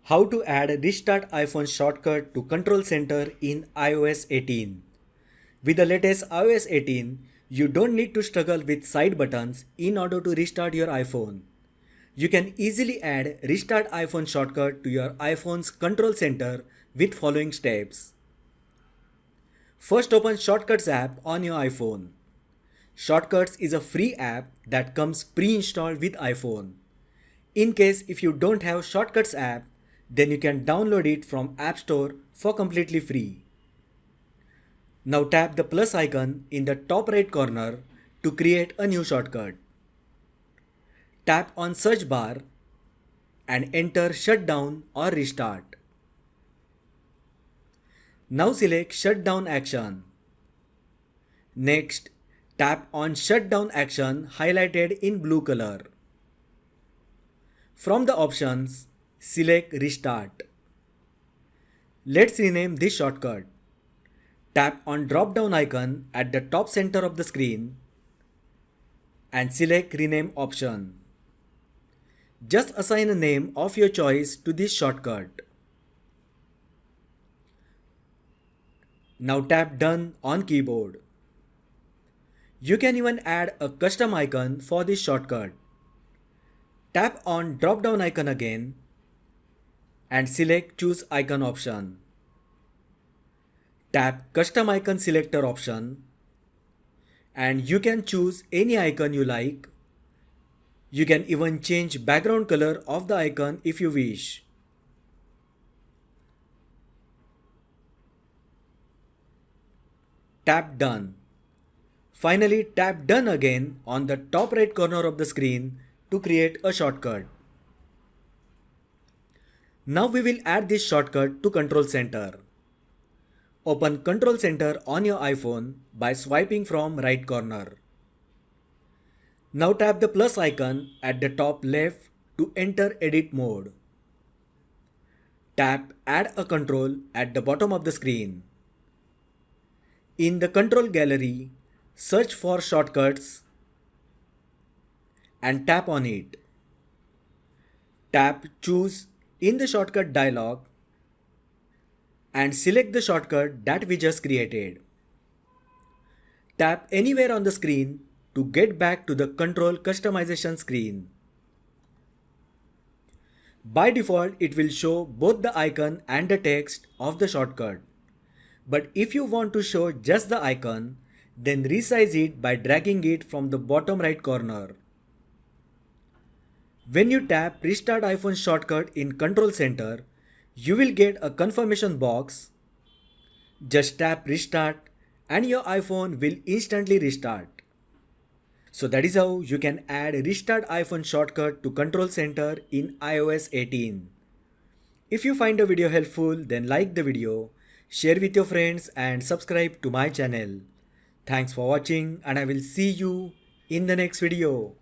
How to add a Restart iPhone shortcut to Control Center in iOS 18. With the latest iOS 18, you don't need to struggle with side buttons in order to restart your iPhone. You can easily add Restart iPhone shortcut to your iPhone's Control Center with following steps. First, open Shortcuts app on your iPhone. Shortcuts is a free app that comes pre-installed with iPhone. In case if you don't have Shortcuts app, then you can download it from App Store for completely free. Now tap the plus icon in the top right corner to create a new shortcut. Tap on search bar and enter shutdown or restart. Now select shutdown action. Next, tap on shutdown action highlighted in blue color. From the options, select restart. Let's rename this shortcut. Tap on drop down icon at the top center of the screen and select rename option. Just assign a name of your choice to this shortcut. Now tap done on keyboard. You can even add a custom icon for this shortcut. Tap on drop down icon again and select choose icon option. Tap custom icon selector option and you can choose any icon you like. You can even change background color of the icon if you wish. Tap done. Finally, tap done again on the top right corner of the screen to create a shortcut. Now we will add this shortcut to Control Center. Open Control Center on your iPhone by swiping from right corner. Now tap the plus icon at the top left to enter edit mode. Tap add a control at the bottom of the screen. In the control gallery, search for shortcuts and tap on it. Tap choose in the shortcut dialog and select the shortcut that we just created. Tap anywhere on the screen to get back to the control customization screen. By default, it will show both the icon and the text of the shortcut. But if you want to show just the icon, then resize it by dragging it from the bottom right corner. When you tap Restart iPhone shortcut in Control Center, you will get a confirmation box. Just tap Restart and your iPhone will instantly restart. So that is how you can add Restart iPhone shortcut to Control Center in iOS 18. If you find the video helpful, then like the video, share with your friends and subscribe to my channel. Thanks for watching and I will see you in the next video.